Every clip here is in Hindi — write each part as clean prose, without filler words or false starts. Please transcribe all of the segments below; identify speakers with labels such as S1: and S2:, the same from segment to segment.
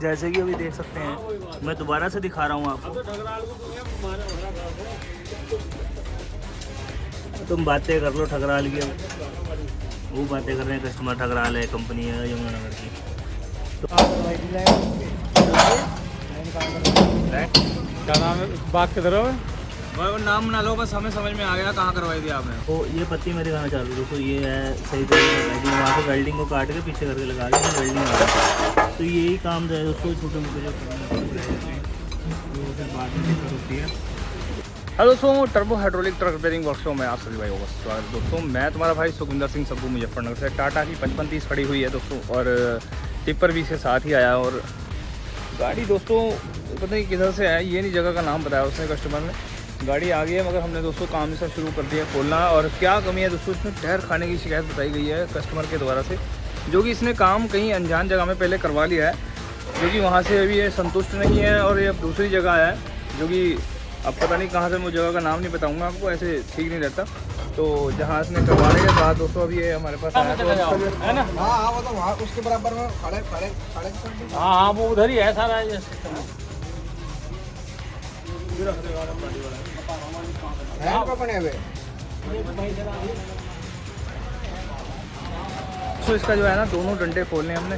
S1: जैसे कि अभी देख सकते हैं, मैं दोबारा से दिखा रहा हूँ आपको। तुम बातें कर लो ठकराल की, वो बातें कर रहे हैं कस्टमर ठकराल है, कंपनी है यमुनानगर की।
S2: क्या नाम है बात किधर है?
S1: वो नाम ना लो, बस हमें समझ में आ गया कहाँ करवाई थी आपने। तो ये पत्ती मैं दिखाना चाह रहा हूँ दोस्तों, ये है सही तरीके से वेल्डिंग, वहाँ से वेल्डिंग को काट के पीछे करके लगा के वेल्डिंग लगा। तो यही काम जो है दोस्तों, छोटे मोटे जो फिर बाद में दिक्कत होती है। हेलो दोस्तों, turbo hydraulic truck repairing workshop में आप सभी भाई होगा स्वागत। दोस्तों मैं तुम्हारा भाई सुखविंदर सिंह सब्बू मुजफ्फरनगर से। टाटा की 5530 खड़ी हुई है दोस्तों, और टिप्पर भी इसके साथ ही आया। और गाड़ी दोस्तों पता नहीं किधर से है, ये नहीं जगह का नाम बताया उसने कस्टमर ने। गाड़ी आ गई है, मगर हमने दोस्तों काम इसका शुरू कर दिया खोलना। और क्या कमी है दोस्तों, इसमें टायर खाने की शिकायत बताई गई है कस्टमर के द्वारा से, जो कि इसने काम कहीं अनजान जगह में पहले करवा लिया है, जो कि वहाँ से अभी ये संतुष्ट नहीं है और ये अब दूसरी जगह आया है, जो कि अब पता नहीं कहाँ से, मैं जगह का नाम नहीं बताऊँगा आपको, ऐसे ठीक नहीं रहता। तो जहाँ इसने करवाने के बाद दोस्तों अभी ये हमारे पास आया
S2: है ना?
S3: हाँ वो तो वहाँ उसके बराबर में खड़े खड़े खड़े
S2: हाँ वो उधर ही है सारा ये।
S3: बने हुए।
S1: तो इसका जो है ना, दोनों डंडे खोलने हमने,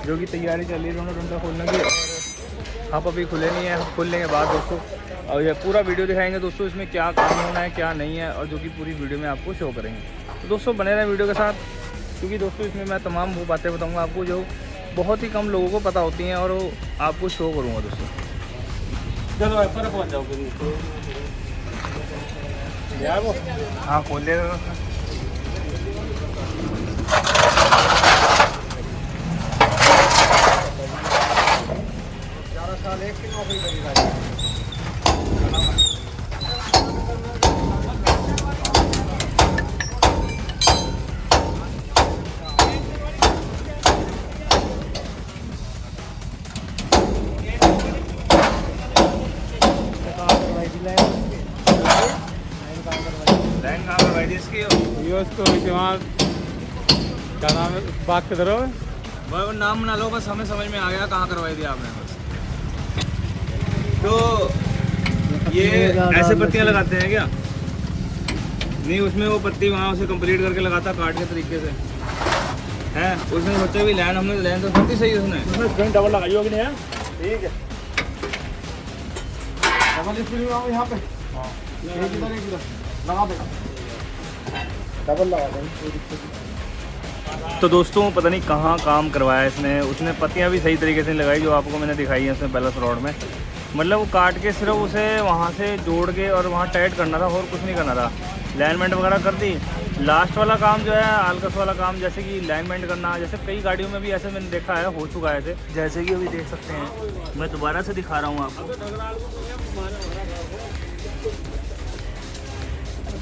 S1: जो कि तैयारी चल रही है दोनों डंडे खोलने की। और आप अभी खुले नहीं है, खुलने के बाद दोस्तों और ये पूरा वीडियो दिखाएंगे दोस्तों, इसमें क्या काम होना है क्या नहीं है, और जो कि पूरी वीडियो में आपको शो करेंगे। तो दोस्तों बने रहें वीडियो के साथ, क्योंकि दोस्तों इसमें मैं तमाम वो बातें बताऊँगा आपको जो बहुत ही कम लोगों को पता होती हैं, और वो आपको शो करूँगा दोस्तों।
S2: चलो पर पहुंच जाओ यार वो।
S1: हाँ खोल दे।
S3: 11 साल एक की नौकरी करी गाड़ी।
S1: लाइन कहाँ करवाई थी इसकी?
S2: ये उसको वहाँ क्या नाम है बात किधर है?
S1: वो नाम ना लो, बस हमें समझ में आ गया कहाँ करवाई थी आपने बस। तो ये ऐसे पत्तियाँ लगाते हैं क्या? नहीं, उसमें वो पत्ती वहाँ उसे कंप्लीट करके लगाता काट के तरीके से है। उसने सोचा भी लाइन, हमने लाइन तो पत्ती सही उसने
S2: डबल लगाई होगी नहीं है?
S3: ठीक है। डबल स्पीड में आओ यहाँ पे। एक इधर लगा दो। डबल लगा देंगे।
S1: तो दोस्तों पता नहीं कहाँ काम करवाया इसने। उसने पत्तियाँ भी सही तरीके से लगाई जो आपको मैंने दिखाई है उसमें बैलेंस रोड में। मतलब वो काट के सिर्फ उसे वहाँ से जोड़ के और वहाँ टाइट करना था, और कुछ नहीं करना था। लाइनमेंट वगैरह कर दी। लास्ट वाला काम जो है आलकस वाला काम, जैसे कि लाइनमेंट करना, जैसे कई गाड़ियों में भी ऐसे मैंने देखा है, हो चुका है ऐसे। जैसे कि अभी देख सकते हैं, मैं दोबारा से दिखा रहा हूँ आपको।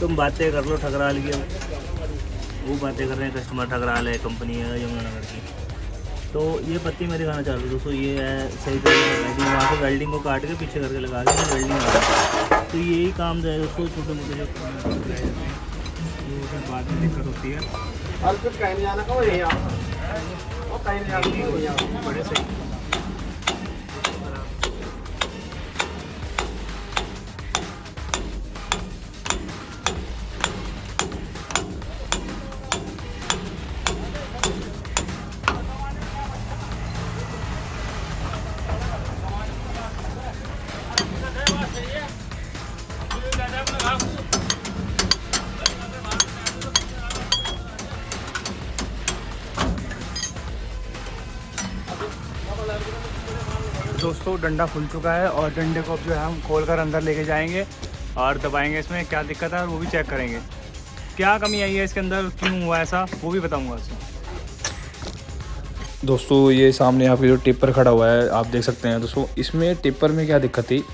S1: तुम बातें कर लो ठकराल की, वो बातें कर रहे हैं कस्टमर ठकराल है, कंपनी है यमुनानगर की। तो ये पत्ती मैं दिखाना चाह रहा हूँ दोस्तों, ये है सही तरीके से वेल्डिंग, वहाँ से वेल्डिंग को काट के पीछे करके लगा के वेल्डिंग लगा। तो यही काम जो है दोस्तों, छोटे मोटे जो फिर बाद में दिक्कत होती है।
S3: और कुछ कहीं नहीं जाना, कहो यही आओ। वो कहीं नहीं जाना,
S1: बड़े सही। दोस्तों डंडा खुल चुका है, और डंडे को अब जो है हम खोल कर अंदर लेके जाएंगे और दबाएंगे। इसमें क्या दिक्कत है वो भी चेक करेंगे, क्या कमी आई है इसके अंदर, क्यों हुआ ऐसा, वो भी बताऊंगा उसमें। दोस्तों ये सामने आपके जो टिप्पर खड़ा हुआ है आप देख सकते हैं दोस्तों। इसमें टिप्पर में क्या दिक्कत थी,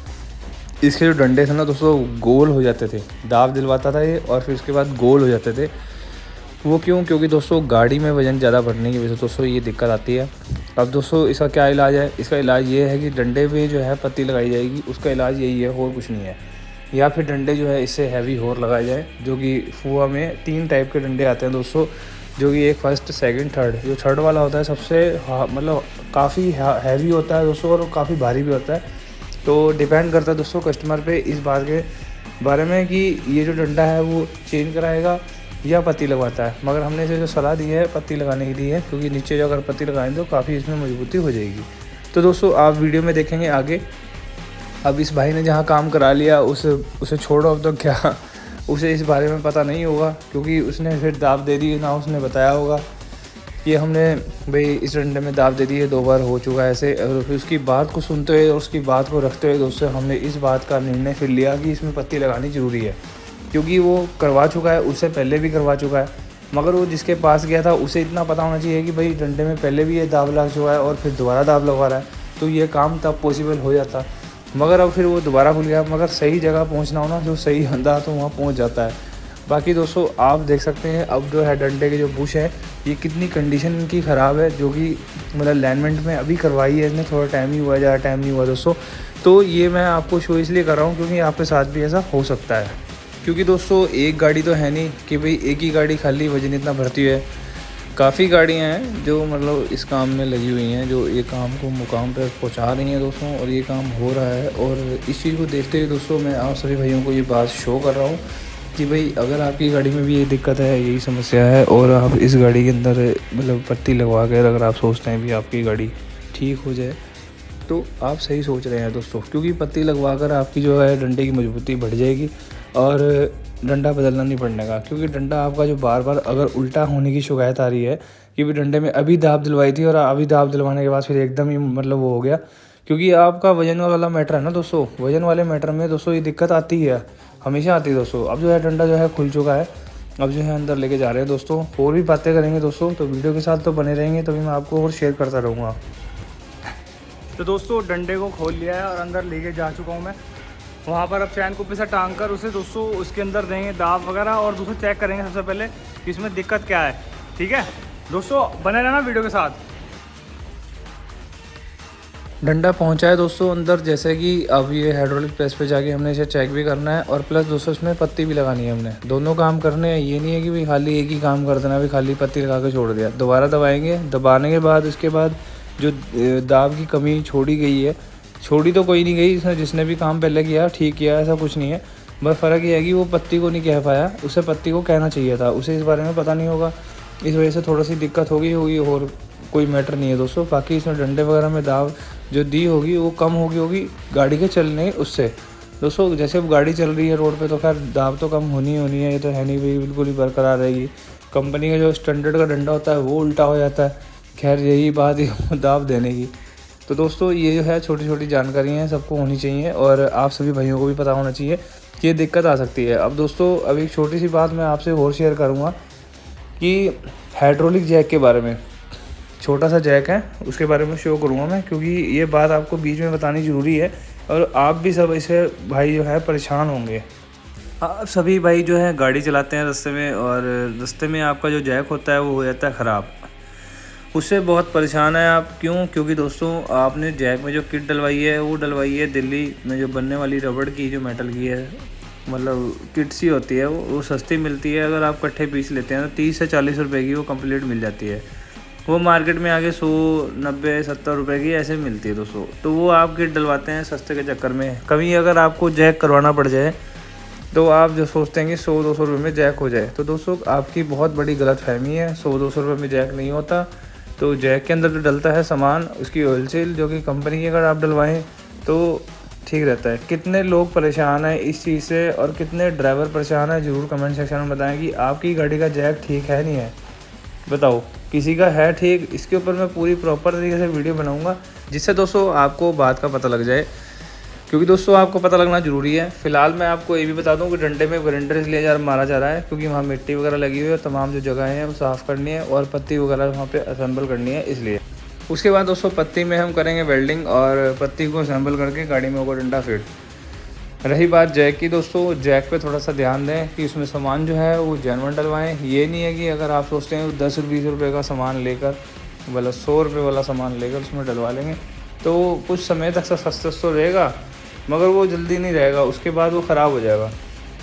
S1: इसके जो डंडे थे ना दोस्तों गोल हो जाते थे, दाब दिलवाता था ये, और फिर उसके बाद गोल हो जाते थे। वो क्यों? क्योंकि दोस्तों गाड़ी में वज़न ज़्यादा बढ़ने की वजह से दोस्तों ये दिक्कत आती है। अब दोस्तों इसका क्या इलाज है? इसका इलाज ये है कि डंडे पे जो है पत्ती लगाई जाएगी, उसका इलाज यही है और कुछ नहीं है। या फिर डंडे जो है इससे हैवी होर लगाए जाए, जो कि फुआ में 3 टाइप के डंडे आते हैं दोस्तों। जो कि एक फर्स्ट सेकंड थर्ड, जो थर्ड वाला होता है सबसे मतलब काफ़ी हैवी होता है दोस्तों और काफ़ी भारी भी होता है। तो डिपेंड करता है दोस्तों कस्टमर पे इस बात के बारे में कि ये जो डंडा है वो चेंज कराएगा या पत्ती लगवाता है। मगर हमने इसे जो सलाह दी है पत्ती लगाने की दी है, क्योंकि नीचे जो अगर पत्ती लगाएंगे तो काफ़ी इसमें मजबूती हो जाएगी। तो दोस्तों आप वीडियो में देखेंगे आगे। अब इस भाई ने जहाँ काम करा लिया उसे छोड़ो, अब तो क्या उसे इस बारे में पता नहीं होगा, क्योंकि उसने फिर दाब दे दी ना, उसने बताया होगा कि हमने भाई इस डंडे में दाब दे दी है, 2 बार हो चुका है ऐसे। और फिर उसकी बात को सुनते हुए और उसकी बात को रखते हुए दोस्तों हमने इस बात का निर्णय फिर लिया कि इसमें पत्ती लगानी ज़रूरी है, क्योंकि वो करवा चुका है, उससे पहले भी करवा चुका है। मगर वो जिसके पास गया था उसे इतना पता होना चाहिए कि भाई डंडे में पहले भी ये दाब लग चुका है और फिर दोबारा दाब लगवा रहा है, तो ये काम तब पॉसिबल हो जाता। मगर अब फिर वो दोबारा भूल गया। मगर सही जगह पहुंचना हो ना, जो सही बंदा तो वहाँ पहुंच जाता है। बाकी दोस्तों आप देख सकते हैं अब जो है डंडे के जो बुश है ये कितनी कंडीशन इनकी ख़राब है, जो कि मतलब अलाइनमेंट में अभी करवाई है इसने, थोड़ा टाइम ही हुआ, ज़्यादा टाइम नहीं हुआ दोस्तों। तो ये मैं आपको शो इसलिए कर रहा हूँ क्योंकि आपके साथ भी ऐसा हो सकता है, क्योंकि दोस्तों एक गाड़ी तो है नहीं कि भाई एक ही गाड़ी खाली वजन इतना भरती है। काफ़ी गाड़ियाँ हैं जो मतलब इस काम में लगी हुई हैं, जो ये काम को मुकाम पर पहुंचा रही हैं दोस्तों, और ये काम हो रहा है। और इस चीज़ को देखते हुए दोस्तों मैं आप सभी भाइयों को ये बात शो कर रहा हूँ कि भाई अगर आपकी गाड़ी में भी ये दिक्कत है, यही समस्या है, और आप इस गाड़ी के अंदर मतलब पत्ती लगवा कर अगर आप सोचते हैं भी आपकी गाड़ी ठीक हो जाए, तो आप सही सोच रहे हैं दोस्तों, क्योंकि पत्ती लगवा कर आपकी जो है डंडे की मजबूती बढ़ जाएगी और डंडा बदलना नहीं पड़ने का। क्योंकि डंडा आपका जो बार बार अगर उल्टा होने की शिकायत आ रही है कि भी डंडे में अभी दाब दिलवाई थी और अभी दाब दिलवाने के बाद फिर एकदम ही मतलब वो हो गया, क्योंकि आपका वजन वाला मैटर है ना दोस्तों। वजन वाले मैटर में दोस्तों ये दिक्कत आती है, हमेशा आती है दोस्तों। अब जो है डंडा जो है खुल चुका है, अब जो है अंदर लेके जा रहे हैं दोस्तों। और भी बातें करेंगे दोस्तों, तो वीडियो के साथ तो बने रहेंगे, तभी मैं आपको और शेयर करता रहूँगा। तो दोस्तों डंडे को खोल लिया है और अंदर लेके जा चुका हूँ मैं। वहाँ पर अब चैन कुप्पी से टांग कर उसे दोस्तों उसके अंदर देंगे दाब वगैरह, और दोस्तों चेक करेंगे सबसे पहले कि इसमें दिक्कत क्या है। ठीक है दोस्तों, बने रहना वीडियो के साथ। डंडा पहुंचा है दोस्तों अंदर, जैसे कि अब ये हाइड्रोलिक प्रेस पे जाके हमने इसे चेक भी करना है, और प्लस दोस्तों इसमें पत्ती भी लगानी है। हमने दोनों काम करने हैं, ये नहीं है कि भाई खाली एक ही काम कर देना, भाई खाली पत्ती लगा के छोड़ दिया। दोबारा दबाएंगे, दबाने के बाद उसके बाद जो दाब की कमी छोड़ी गई है, छोड़ी तो कोई नहीं गई, इसने जिसने भी काम पहले किया ठीक किया, ऐसा कुछ नहीं है। बस फ़र्क ये है कि वो पत्ती को नहीं कह पाया, उसे पत्ती को कहना चाहिए था, उसे इस बारे में पता नहीं होगा, इस वजह से थोड़ी सी दिक्कत होगी और कोई मैटर नहीं है दोस्तों। बाकी इसमें डंडे वगैरह में दाब जो दी होगी वो कम होगी गाड़ी के चलने उससे दोस्तों। जैसे अब गाड़ी चल रही है रोड पे तो खैर दाब तो कम होनी है, ये तो है नहीं भाई बिल्कुल ही बरकरार रहेगी। कंपनी का जो स्टैंडर्ड का डंडा होता है वो उल्टा हो जाता है, खैर यही बात ही दाब देने की। तो दोस्तों ये जो है छोटी छोटी जानकारी हैं, सबको होनी चाहिए, और आप सभी भाइयों को भी पता होना चाहिए कि ये दिक्कत आ सकती है। अब दोस्तों अब एक छोटी सी बात मैं आपसे और शेयर करूँगा कि हाइड्रोलिक जैक के बारे में, छोटा सा जैक है उसके बारे में शो करूँगा मैं, क्योंकि ये बात आपको बीच में बतानी ज़रूरी है, और आप भी सब इसे भाई जो है परेशान होंगे। आप सभी भाई जो है गाड़ी चलाते हैं रास्ते में, और रास्ते में आपका जो जैक होता है वो हो जाता है ख़राब, उससे बहुत परेशान है आप। क्यों? क्योंकि दोस्तों आपने जैक में जो किट डलवाई है वो डलवाई है दिल्ली में जो बनने वाली रबड़ की जो मेटल की है, मतलब किट सी होती है, वो सस्ती मिलती है। अगर आप इकट्ठे पीस लेते हैं तो 30 से 40 रुपए की वो कंप्लीट मिल जाती है। वो मार्केट में आगे 100, 90, 70 रुपए की ऐसे मिलती है दोस्तों। तो वो आप किट डलवाते हैं सस्ते के चक्कर में। कभी अगर आपको जैक करवाना पड़ जाए तो आप जो सोचते हैं कि 100-200 रुपये में जैक हो जाए, तो दोस्तों आपकी बहुत बड़ी गलतफहमी है। 100-200 रुपये में जैक नहीं होता। तो जैक के अंदर जो डलता है सामान उसकी होलसेल जो कि कंपनी की अगर आप डलवाएं तो ठीक रहता है। कितने लोग परेशान हैं इस चीज़ से और कितने ड्राइवर परेशान हैं, ज़रूर कमेंट सेक्शन में बताएं कि आपकी गाड़ी का जैक ठीक है नहीं है। बताओ किसी का है ठीक? इसके ऊपर मैं पूरी प्रॉपर तरीके से वीडियो बनाऊंगा, जिससे दोस्तों आपको बात का पता लग जाए, क्योंकि दोस्तों आपको पता लगना ज़रूरी है। फिलहाल मैं आपको ये भी बता दूं कि डंडे में ग्राइंडर इसलिए मारा जा रहा है क्योंकि वहाँ मिट्टी वगैरह लगी हुई है, तमाम जो जगह हैं वो साफ़ करनी है और पत्ती वगैरह वहाँ पे असेंबल करनी है, इसलिए। उसके बाद दोस्तों पत्ती में हम करेंगे वेल्डिंग और पत्ती को असेंबल करके गाड़ी में होगा डंडा फिट। रही बात जैक की दोस्तों, जैक पे थोड़ा सा ध्यान दें कि उसमें सामान जो है वो जेन्युइन डलवाएं। ये नहीं है कि अगर आप सोचते हैं 10-20 रुपये का सामान लेकर, मतलब 100 रुपये वाला सामान लेकर उसमें डलवा लेंगे तो कुछ समय तक सस्ता तो रहेगा, मगर वो जल्दी नहीं रहेगा, उसके बाद वो ख़राब हो जाएगा,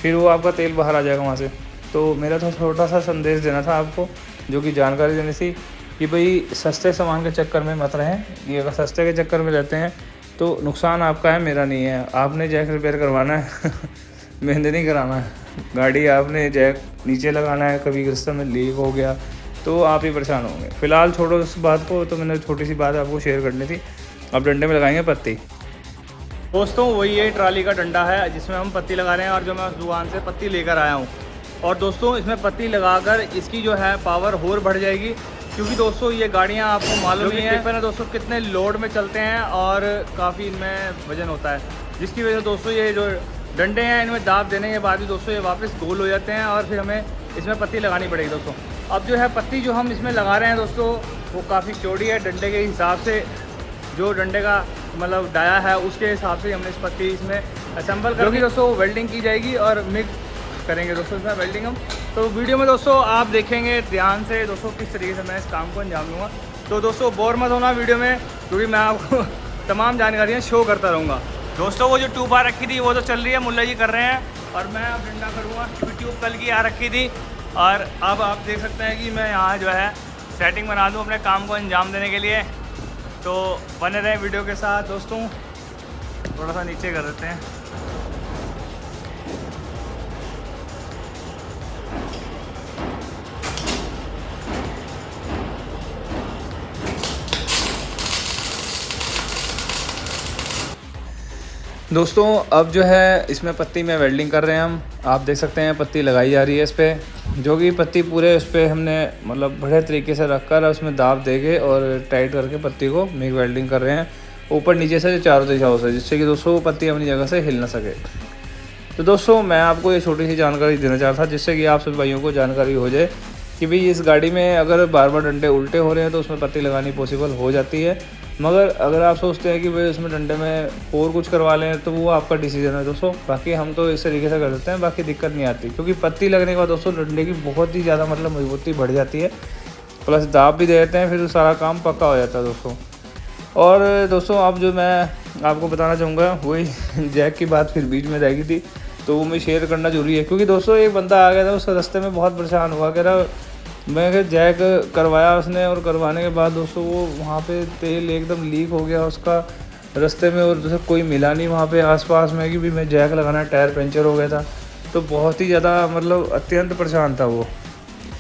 S1: फिर वो आपका तेल बाहर आ जाएगा वहाँ से। तो मेरा तो छोटा सा संदेश देना था आपको जो कि जानकारी देनी थी कि भाई सस्ते सामान के चक्कर में मत रहें। ये अगर सस्ते के चक्कर में रहते हैं तो नुकसान आपका है, मेरा नहीं है। आपने जैक रिपेयर करवाना है मेहनत नहीं कराना है। गाड़ी आपने जैक नीचे लगाना है, कभी रास्ते में लीक हो गया तो आप ही परेशान होंगे। फ़िलहाल छोड़ो उस बात को, तो मैंने छोटी सी बात आपको शेयर करनी थी। अब डंडे में लगाएंगे पत्ती। दोस्तों वही ये ट्राली का डंडा है जिसमें हम पत्ती लगा रहे हैं और जो मैं उस दुकान से पत्ती लेकर आया हूँ। और दोस्तों इसमें पत्ती लगाकर इसकी जो है पावर और बढ़ जाएगी, क्योंकि दोस्तों ये गाड़ियाँ आपको मालूम ही है दोस्तों कितने लोड में चलते हैं और काफ़ी इनमें वजन होता है, जिसकी वजह से दोस्तों ये जो डंडे हैं इनमें दाब देने के बाद भी दोस्तों ये वापस गोल हो जाते हैं और फिर हमें इसमें पत्ती लगानी पड़ेगी दोस्तों। अब जो है पत्ती जो हम इसमें लगा रहे हैं दोस्तों वो काफ़ी चौड़ी है डंडे के हिसाब से, जो डंडे का मतलब डाया है उसके हिसाब से हमने इस पत्ती इसमें असेंबल करेंगे दोस्तों। वेल्डिंग की जाएगी और मिक्स करेंगे दोस्तों इसमें वेल्डिंग हम। तो वीडियो में दोस्तों आप देखेंगे ध्यान से दोस्तों किस तरीके से मैं इस काम को अंजाम दूँगा। तो दोस्तों बोर मत होना वीडियो में, क्योंकि मैं आपको तमाम जानकारियाँ शो करता रहूँगा। दोस्तों वो जो ट्यूब आ रखी थी वो तो चल रही है, मुल्ला जी कर रहे हैं और मैं अब डंडा करूँगा, क्योंकि ट्यूब कल की आ रखी थी। और अब आप देख सकते हैं कि मैं यहाँ जो है सेटिंग बना दूँ अपने काम को अंजाम देने के लिए। तो बने रहें वीडियो के साथ दोस्तों। थोड़ा सा नीचे कर देते हैं। दोस्तों अब जो है इसमें पत्ती में वेल्डिंग कर रहे हैं हम। आप देख सकते हैं पत्ती लगाई जा रही है इस पर, जो कि पत्ती पूरे उस पर हमने मतलब बड़े तरीके से रखकर उसमें दाब देके और टाइट करके पत्ती को मिग वेल्डिंग कर रहे हैं ऊपर नीचे से चारों दिशाओं से, जिससे कि दोस्तों पत्ती अपनी जगह से हिल ना सके। तो दोस्तों मैं आपको ये छोटी सी जानकारी देना चाहता था, जिससे कि आप सभी भाइयों को जानकारी हो जाए कि भाई इस गाड़ी में अगर बार बार डंडे उल्टे हो रहे हैं तो उसमें पत्ती लगानी पॉसिबल हो जाती है। मगर अगर आप सोचते हैं कि भाई उसमें डंडे में और कुछ करवा लें तो वो आपका डिसीजन है दोस्तों। बाकी हम तो इस तरीके से कर देते हैं, बाकी दिक्कत नहीं आती, क्योंकि पत्ती लगने के बाद दोस्तों डंडे की बहुत ही ज़्यादा मतलब मजबूती बढ़ जाती है, प्लस दाब भी दे देते हैं, फिर सारा काम पक्का हो जाता है दोस्तों। और दोस्तों अब जो मैं आपको बताना चाहूँगा वही जैक की बात फिर बीच में रह गई थी, तो वो मैं शेयर करना जरूरी है। क्योंकि दोस्तों एक बंदा आ गया था, उसके रास्ते में बहुत परेशान हुआ, कह रहा मैं जैक करवाया उसने, और करवाने के बाद दोस्तों वो वहाँ पे तेल एकदम लीक हो गया उसका रास्ते में, और जैसे कोई मिला नहीं वहाँ पे आसपास में कि भी मैं जैक लगाना, टायर पंचर हो गया था। तो बहुत ही ज़्यादा मतलब अत्यंत परेशान था वो।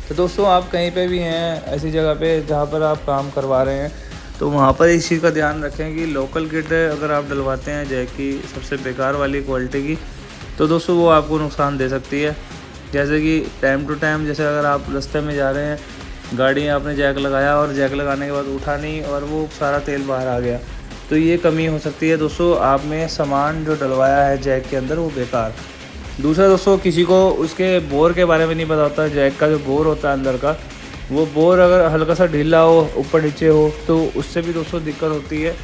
S1: तो दोस्तों आप कहीं पे भी हैं ऐसी जगह पे जहाँ पर आप काम करवा रहे हैं, तो वहाँ पर इस चीज़ का ध्यान रखें कि लोकल किट अगर आप डलवाते हैं जैक की सबसे बेकार वाली क्वालिटी की, तो दोस्तों वो आपको नुकसान दे सकती है। जैसे कि टाइम टू टाइम, जैसे अगर आप रास्ते में जा रहे हैं, गाड़ी आपने जैक लगाया और जैक लगाने के बाद उठा नहीं और वो सारा तेल बाहर आ गया, तो ये कमी हो सकती है दोस्तों। आप में सामान जो डलवाया है जैक के अंदर वो बेकार। दूसरा दोस्तों किसी को उसके बोर के बारे में नहीं पता होता, जैक का जो बोर होता है अंदर का, वो बोर अगर हल्का सा ढीला हो, ऊपर नीचे हो, तो उससे भी दोस्तों दिक्कत होती है।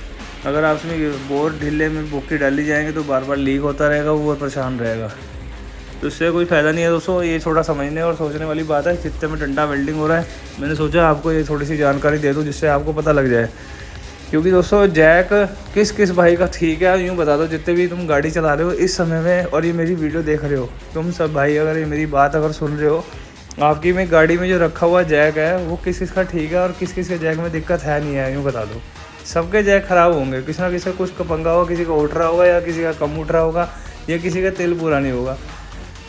S1: अगर आप उसमें बोर ढीले में बुक्की डाली जाएंगे तो बार बार लीक होता रहेगा, वो परेशान रहेगा, तो इससे कोई फ़ायदा नहीं है दोस्तों। ये थोड़ा समझने और सोचने वाली बात है। जितने में डंडा वेल्डिंग हो रहा है, मैंने सोचा आपको ये थोड़ी सी जानकारी दे दूँ जिससे आपको पता लग जाए। क्योंकि दोस्तों जैक किस किस भाई का ठीक है यूँ बता दो, जितने भी तुम गाड़ी चला रहे हो इस समय में और ये मेरी वीडियो देख रहे हो, तुम सब भाई अगर ये मेरी बात अगर सुन रहे हो, आपकी में गाड़ी में जो रखा हुआ जैक है वो किस किस का ठीक है और किस किस के जैक में दिक्कत है नहीं है, यूँ बता दो। सबके जैक ख़राब होंगे, किसी ना किसी का कुछ पंगा होगा, किसी का उठ रहा होगा या किसी का कम उठ रहा होगा या किसी का तेल पूरा नहीं होगा।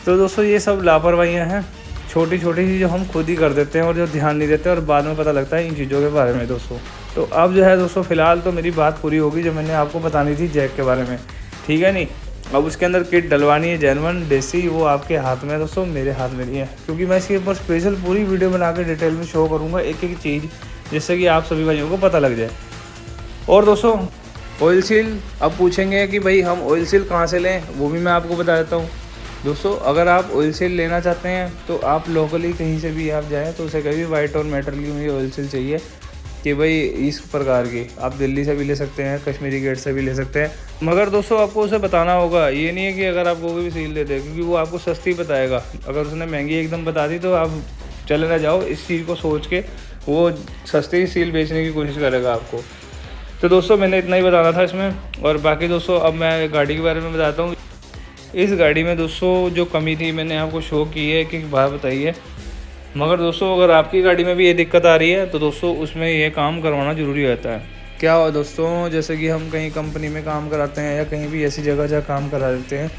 S1: तो दोस्तों ये सब लापरवाहियाँ हैं, छोटी छोटी चीज़ जो हम खुद ही कर देते हैं और जो ध्यान नहीं देते और बाद में पता लगता है इन चीज़ों के बारे में दोस्तों। तो अब जो है दोस्तों फ़िलहाल तो मेरी बात पूरी होगी जो मैंने आपको बतानी थी जैक के बारे में, ठीक है नहीं। अब उसके अंदर किट डलवानी है जेन्युइन देसी, वो आपके हाथ में है दोस्तों, मेरे हाथ में नहीं है, क्योंकि मैं इसके ऊपर स्पेशल पूरी वीडियो बना के डिटेल में शो करूँगा एक एक चीज़, जिससे कि आप सभी भाइयों को पता लग जाए। और दोस्तों ऑयल सील, अब पूछेंगे कि भाई हम ऑयल सील कहाँ से लें, वो भी मैं आपको बता देता हूँ दोस्तों। अगर आप ऑयल सील लेना चाहते हैं तो आप लोकली कहीं से भी आप जाएँ तो उसे कभी वाइट और मेटल की मुझे ऑयल सील चाहिए कि भाई इस प्रकार की, आप दिल्ली से भी ले सकते हैं, कश्मीरी गेट से भी ले सकते हैं। मगर दोस्तों आपको उसे बताना होगा, ये नहीं है कि अगर आप वो भी सील देते हैं, क्योंकि वो आपको सस्ती बताएगा। अगर उसने महंगी एकदम बता दी तो आप चले ना जाओ, इस चीज़ को सोच के वो सस्ती सील बेचने की कोशिश करेगा आपको। तो दोस्तों मैंने इतना ही बताना था इसमें। और बाकी दोस्तों अब मैं गाड़ी के बारे में बताता हूँ। इस गाड़ी में दोस्तों जो कमी थी मैंने आपको शो की है, कि बात बताइए मगर दोस्तों अगर आपकी गाड़ी में भी ये दिक्कत आ रही है तो दोस्तों उसमें ये काम करवाना ज़रूरी रहता है। क्या हो दोस्तों, जैसे कि हम कहीं कंपनी में काम कराते हैं या कहीं भी ऐसी जगह जहाँ काम करा देते हैं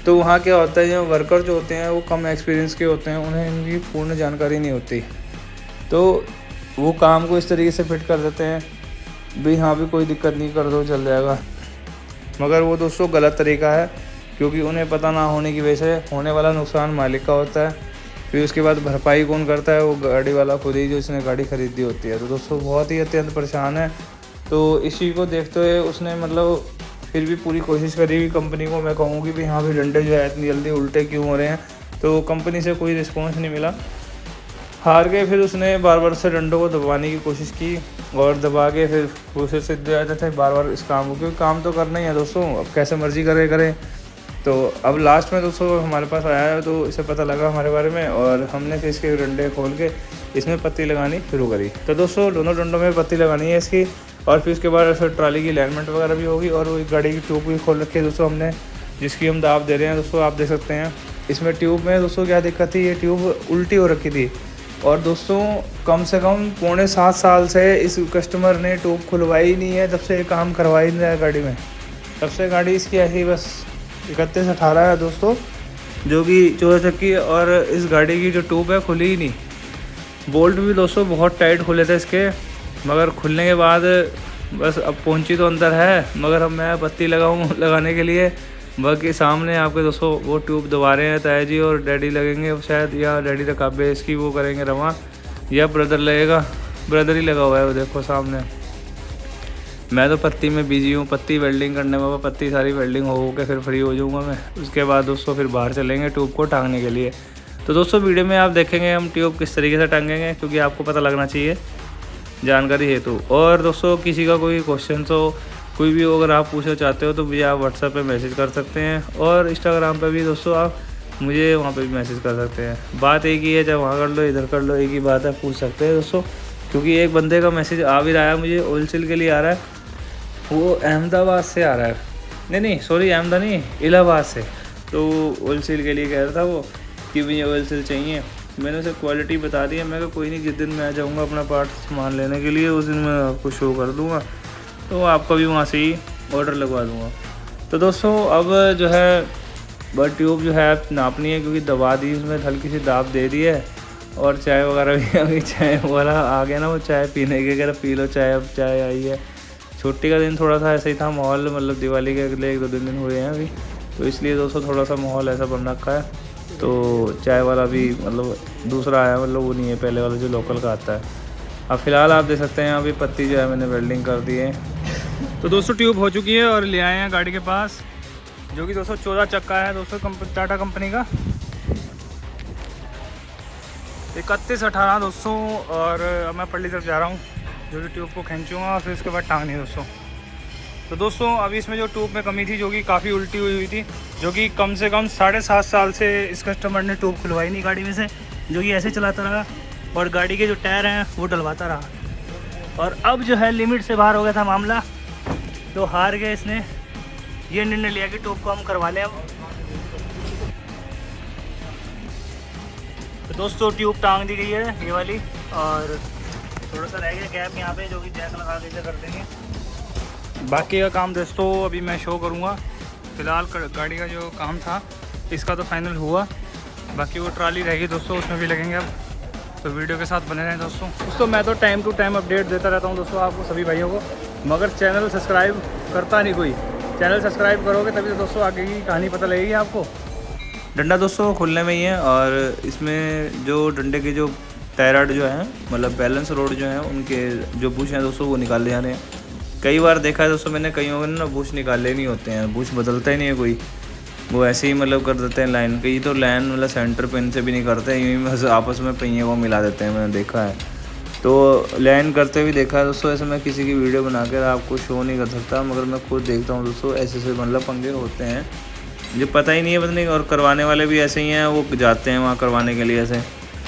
S1: तो वहाँ क्या होता है, जो वर्कर जो होते हैं वो कम एक्सपीरियंस के होते हैं, उन्हें इनकी पूर्ण जानकारी नहीं होती, तो वो काम को इस तरीके से फिट कर देते हैं भाई हाँ भी कोई दिक्कत नहीं, कर दो चल जाएगा। मगर वो दोस्तों गलत तरीका है, क्योंकि उन्हें पता ना होने की वजह से होने वाला नुकसान मालिक का होता है। फिर उसके बाद भरपाई कौन करता है, वो गाड़ी वाला खुद ही जो इसने गाड़ी ख़रीदी होती है। तो दोस्तों बहुत ही अत्यंत परेशान है। तो इस चीज़ को देखते हुए उसने मतलब फिर भी पूरी कोशिश करी कि कंपनी को मैं कहूँगी भी हाँ भी डंडे जो है इतनी जल्दी उल्टे क्यों हो रहे हैं, तो कंपनी से कोई रिस्पॉन्स नहीं मिला। हार गए, फिर उसने बार बार से डंडों को दबाने की कोशिश की और दबा के फिर दूसरे से जाते थे बार बार इस काम को, क्योंकि काम तो करना ही है दोस्तों, अब कैसे मर्जी करें। तो अब लास्ट में दोस्तों हमारे पास आया है तो इसे पता लगा हमारे बारे में, और हमने फिर इसके डंडे खोल के इसमें पत्ती लगानी शुरू करी। तो दोस्तों दोनों डंडों में पत्ती लगानी है इसकी, और फिर उसके बाद ऐसे ट्राली की अलाइनमेंट वगैरह भी होगी, और वो गाड़ी की ट्यूब भी खोल रखी है दोस्तों हमने, जिसकी हम दाब दे रहे हैं। दोस्तों आप देख सकते हैं इसमें ट्यूब में दोस्तों क्या दिक्कत थी, ये ट्यूब उल्टी हो रखी थी, और दोस्तों कम से कम 6.25 साल से इस कस्टमर ने ट्यूब खुलवाई ही नहीं है, तब से ये काम करवा ही नहीं रहा है गाड़ी में, तब से गाड़ी इसकी ऐसी बस 3118 है दोस्तों, जो कि 14 चक्की, और इस गाड़ी की जो ट्यूब है खुली ही नहीं। बोल्ट भी दोस्तों बहुत टाइट खुले थे इसके, मगर खुलने के बाद बस अब पहुंची तो अंदर है, मगर अब मैं पत्ती लगाने के लिए बाकी सामने आपके दोस्तों वो ट्यूब दबा रहे हैं ताया जी और डैडी लगेंगे शायद, या डैडी रकाबे इसकी वो करेंगे रवा, या ब्रदर लगेगा, ब्रदर ही लगा हुआ है वो देखो सामने। मैं तो पत्ती में बिजी हूँ, पत्ती वेल्डिंग करने में, पत्ती सारी वेल्डिंग हो के फिर फ्री हो जाऊँगा मैं। उसके बाद दोस्तों फिर बाहर चलेंगे ट्यूब को टांगने के लिए। तो दोस्तों वीडियो में आप देखेंगे हम ट्यूब किस तरीके से टांगेंगे, क्योंकि आपको पता लगना चाहिए जानकारी हेतु। और दोस्तों किसी का कोई क्वेश्चन हो, कोई भी अगर आप पूछना चाहते हो तो मुझे आप व्हाट्सएप पे मैसेज कर सकते हैं, और इंस्टाग्राम पे भी दोस्तों आप मुझे वहाँ पे भी मैसेज कर सकते हैं। बात एक ही है, चाहे वहाँ कर लो इधर कर लो, एक ही बात है, पूछ सकते हैं दोस्तों। क्योंकि एक बंदे का मैसेज आ भी रहा है मुझे होलसेल के लिए आ रहा है, वो अहमदाबाद से आ रहा है, नहीं सॉरी अहमदाबाद नहीं, इलाहाबाद से। तो होलसेल के लिए कह रहा था वो कि मुझे होलसेल चाहिए। मैंने उसे क्वालिटी बता दी है, मैं कहा कोई नहीं, जिस दिन मैं आ जाऊँगा अपना पार्ट सामान लेने के लिए उस दिन मैं आपको शो कर दूँगा, तो आपका भी वहाँ से ही ऑर्डर लगवा दूँगा। तो दोस्तों अब जो है बट ट्यूब जो है नापनी है, क्योंकि दबा दी उसमें, हल्की सी दाब दे दी है, और चाय वगैरह भी अभी चाय वाला आ गया ना, वो चाय पीने के कह पी लो चाय, अब चाय आई है। छुट्टी का दिन थोड़ा सा ऐसा ही था माहौल, मतलब दिवाली के अगले 1-2 दिन हुए हैं अभी, तो इसलिए दोस्तों थोड़ा सा माहौल ऐसा बन रखा है। तो चाय वाला भी मतलब दूसरा आया, मतलब वो नहीं है पहले वाला जो लोकल का आता है। अब फ़िलहाल आप देख सकते हैं अभी पत्ती जो है मैंने वेल्डिंग कर दी है। तो दोस्तों ट्यूब हो चुकी है और ले आए हैं गाड़ी के पास, जो कि दोस्तों 14 चक्का है दोस्तों, टाटा कंपनी का 3118 दोस्तों। और अब मैं पल्ली तरफ जा रहा हूँ, जो कि ट्यूब को खींचूँगा और फिर उसके बाद टांगनी है दोस्तों। तो दोस्तों अभी इसमें जो ट्यूब में कमी थी, जो कि काफ़ी उल्टी हुई थी, जो कि कम से कम 7.5 साल से इस कस्टमर ने ट्यूब खुलवाई नहीं गाड़ी में से, जो कि ऐसे चलाता रहा, और गाड़ी के जो टायर हैं वो डलवाता रहा, और अब जो है लिमिट से बाहर हो गया था मामला, तो हार गए। इसने ये निर्णय लिया कि ट्यूब को हम करवा लें अब। तो दोस्तों ट्यूब टांग दी गई है ये वाली, और थोड़ा सा रह गया गैप यहाँ पे, जो कि जैक लगा के इसे कर देंगे। बाकी का काम दोस्तों अभी मैं शो करूँगा। फ़िलहाल गाड़ी का जो काम था इसका तो फाइनल हुआ, बाकी वो ट्राली रहेगी दोस्तों, उसमें भी लगेंगे अब। तो वीडियो के साथ बने रहें दोस्तों। मैं तो टाइम टू टाइम अपडेट देता रहता हूँ दोस्तों आपको सभी भाइयों को, मगर चैनल सब्सक्राइब करता नहीं कोई। चैनल सब्सक्राइब करोगे तभी तो दोस्तों आगे की कहानी पता लगेगी आपको। डंडा दोस्तों खुलने में ही है, और इसमें जो डंडे के जो टायराड जो हैं, मतलब बैलेंस रोड जो हैं, उनके जो बुश हैं दोस्तों वो निकाले जाने हैं। कई बार देखा है दोस्तों मैंने, कईयों ने ना बुश निकाले नहीं होते हैं, बुश बदलता ही नहीं है कोई, वो ऐसे ही मतलब कर देते हैं लाइन। कई तो लाइन मतलब सेंटर पिन से भी नहीं करते, यूँ ही बस आपस में पहिए को मिला देते हैं, मैंने देखा है। तो लाइन करते हुए देखा है दोस्तों। ऐसे मैं किसी की वीडियो बनाकर आपको शो नहीं कर सकता, मगर मैं खुद देखता हूँ दोस्तों, ऐसे मतलब पंगे होते हैं, मुझे पता ही नहीं है पता नहीं। और करवाने वाले भी ऐसे ही हैं, वो जाते हैं वहाँ करवाने के लिए, ऐसे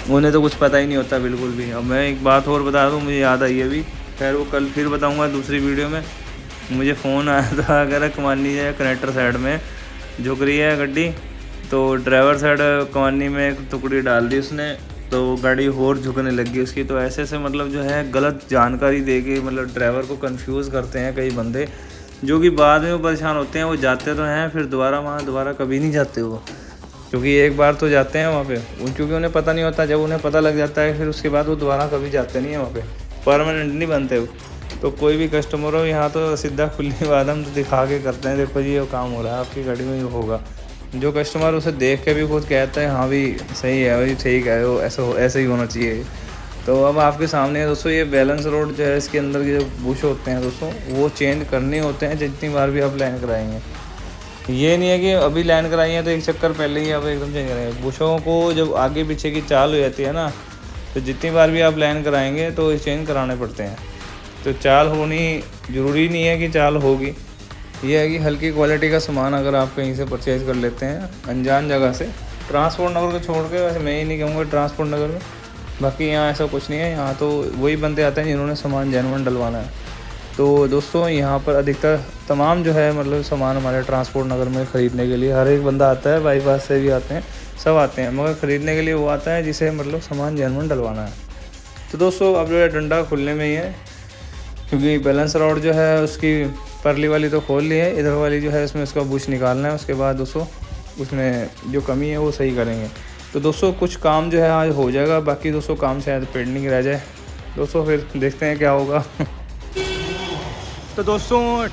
S1: उन्हें तो कुछ पता ही नहीं होता बिल्कुल भी। अब मैं एक बात और बता दूँ, मुझे याद आई अभी, खैर वो कल फिर बताऊँगा दूसरी वीडियो में। मुझे फ़ोन आया था, अगर कमानी है कनेक्टर साइड में झुक रही है गड्डी, तो ड्राइवर साइड कमानी में एक टुकड़ी डाल दी उसने, तो गाड़ी और झुकने लगी उसकी। तो ऐसे ऐसे मतलब जो है गलत जानकारी दे के मतलब ड्राइवर को कंफ्यूज करते हैं कई बंदे, जो कि बाद में वो परेशान होते हैं। वो जाते तो हैं फिर दोबारा कभी नहीं जाते वो, क्योंकि एक बार तो जाते हैं वहाँ पे, क्योंकि उन्हें पता नहीं होता। जब उन्हें पता लग जाता है फिर उसके बाद वो दोबारा कभी जाते नहीं हैं वहाँ पे, परमानेंट नहीं बनते वो। तो कोई भी कस्टमर हो यहाँ तो सीधा खुली बात हम तो दिखा के करते हैं, देखो जी ये काम हो रहा है आपकी गाड़ी में, ये होगा। जो कस्टमर उसे देख के भी खुद कहता है हाँ भी सही है भाई, ठीक है, वो ऐसे ही होना चाहिए। तो अब आपके सामने है दोस्तों ये बैलेंस रोड जो है, इसके अंदर के जो बुश होते हैं दोस्तों वो चेंज करने होते हैं जितनी बार भी आप लाइन कराएंगे। ये नहीं है कि अभी लाइन कराई है तो एक चक्कर पहले ही आप एकदम चेंज कराएंगे। बुशों को जब आगे पीछे की चाल हो जाती है ना, तो जितनी बार भी आप लाइन कराएंगे तो चेंज कराने पड़ते हैं। तो चाल होनी ज़रूरी नहीं है कि चाल होगी, ये है कि हल्की क्वालिटी का सामान अगर आप कहीं से परचेज़ कर लेते हैं अनजान जगह से, ट्रांसपोर्ट नगर को छोड़ के, वैसे मैं ही नहीं कहूँगा ट्रांसपोर्ट नगर में, बाकी यहाँ ऐसा कुछ नहीं है। यहाँ तो वही बंदे आते हैं जिन्होंने सामान जेन्युइन डलवाना है। तो दोस्तों यहाँ पर अधिकतर तमाम जो है मतलब सामान हमारे ट्रांसपोर्ट नगर में ख़रीदने के लिए हर एक बंदा आता है, बाईपास से भी आते हैं, सब आते हैं, मगर ख़रीदने के लिए वो आता है जिसे मतलब सामान जेन्युइन डलवाना है। तो दोस्तों अब जो है डंडा खुलने में ही है, क्योंकि बैलेंस रॉड जो है उसकी परली वाली तो खोल ली है, इधर वाली जो है उसमें उसका बुश निकालना है। उसके बाद दोस्तों उसमें जो कमी है वो सही करेंगे। तो दोस्तों कुछ काम जो है आज हो जाएगा, बाकी दोस्तों काम शायद पेंडिंग रह जाए। दोस्तों फिर देखते हैं क्या होगा। तो दोस्तों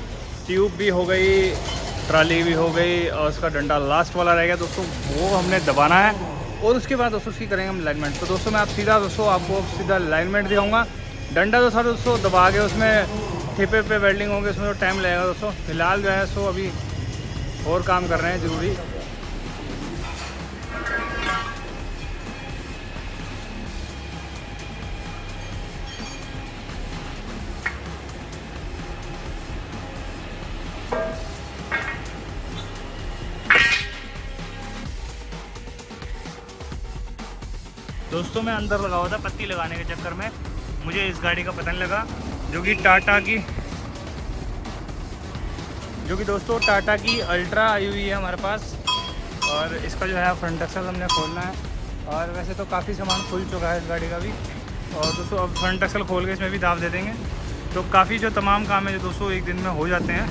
S1: ट्यूब भी हो गई, ट्राली भी हो गई और उसका डंडा लास्ट वाला रह गया दोस्तों, वो हमने दबाना है और उसके बाद दोस्तों उसकी करेंगे हम अलाइनमेंट। तो दोस्तों मैं आप सीधा दोस्तों आपको सीधा अलाइनमेंट दिखाऊंगा। डंडा तो सारा दोस्तों दबा के उसमें ठिपे पे वेल्डिंग होंगे, उसमें तो टाइम लगेगा दोस्तों। फिलहाल जो है सो अभी और काम कर रहे हैं ज़रूरी। दोस्तों मैं अंदर लगा हुआ था पत्ती लगाने के चक्कर में, मुझे इस गाड़ी का पता नहीं लगा, जो कि दोस्तों टाटा की अल्ट्रा आई हुई है हमारे पास। और इसका जो है फ्रंट एक्सल हमने खोलना है, और वैसे तो काफ़ी सामान खुल चुका है इस गाड़ी का भी। और दोस्तों अब फ्रंट एक्सल खोल के इसमें भी दाब दे देंगे। तो काफ़ी जो तमाम काम है जो दोस्तों एक दिन में हो जाते हैं।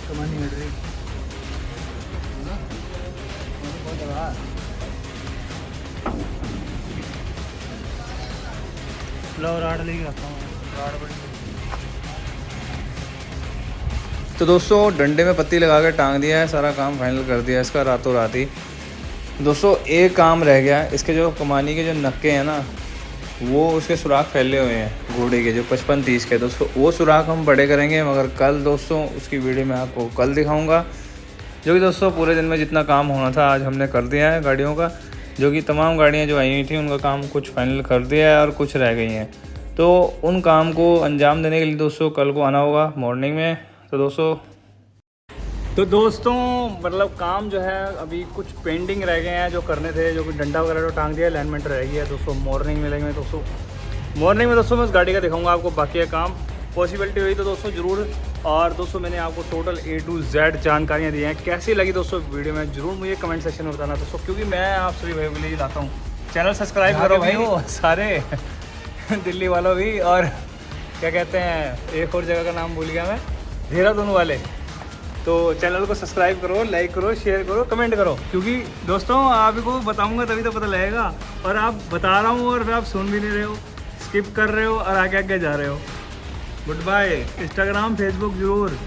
S1: कमानी हट रही लो राड लेके आता हूँ, राड बड़ी। तो दोस्तों डंडे में पत्ती लगा के टांग दिया है, सारा काम फाइनल कर दिया है इसका रातों रात ही। दोस्तों एक काम रह गया, इसके जो कमानी के जो नक्के हैं ना, वो उसके सुराख फैले हुए हैं घोड़े के जो 55-30 के। दोस्तों वो सुराख हम बड़े करेंगे, मगर कल दोस्तों उसकी वीडियो मैं आपको कल दिखाऊंगा। जो कि दोस्तों पूरे दिन में जितना काम होना था आज हमने कर दिया है गाड़ियों का, जो कि तमाम गाड़ियां जो आई हुई थी उनका काम कुछ फाइनल कर दिया है और कुछ रह गई हैं। तो उन काम को अंजाम देने के लिए दोस्तों कल को आना होगा मॉर्निंग में। तो दोस्तों मतलब काम जो है अभी कुछ पेंडिंग रह गए हैं जो करने थे, जो कि डंडा वगैरह तो टांग दिया, अलाइनमेंट रह गई है दोस्तों। मॉर्निंग में मिलेंगे दोस्तों, मॉर्निंग में दोस्तों मैं उस गाड़ी का दिखाऊंगा आपको। बाकी काम पॉसिबिलिटी हुई तो दोस्तों ज़रूर। और दोस्तों मैंने आपको टोटल A to Z जानकारियाँ दी हैं। कैसी लगी दोस्तों वीडियो में ज़रूर मुझे कमेंट सेक्शन में बताना दोस्तों, क्योंकि मैं आप सभी भाइयों के लिए लाता हूँ। चैनल सब्सक्राइब करो भाई वो सारे दिल्ली वालों भी, और क्या कहते हैं एक और जगह का नाम भूल गया मैं, देहरादून वाले। तो चैनल को सब्सक्राइब करो, लाइक करो, शेयर करो, कमेंट करो, क्योंकि दोस्तों आपको बताऊंगा तभी तो पता लगेगा। और आप बता रहा हूँ और फिर आप सुन भी नहीं रहे हो, स्किप कर रहे हो और आगे आगे जा रहे हो। Good bye. इंस्टाग्राम फेसबुक जरूर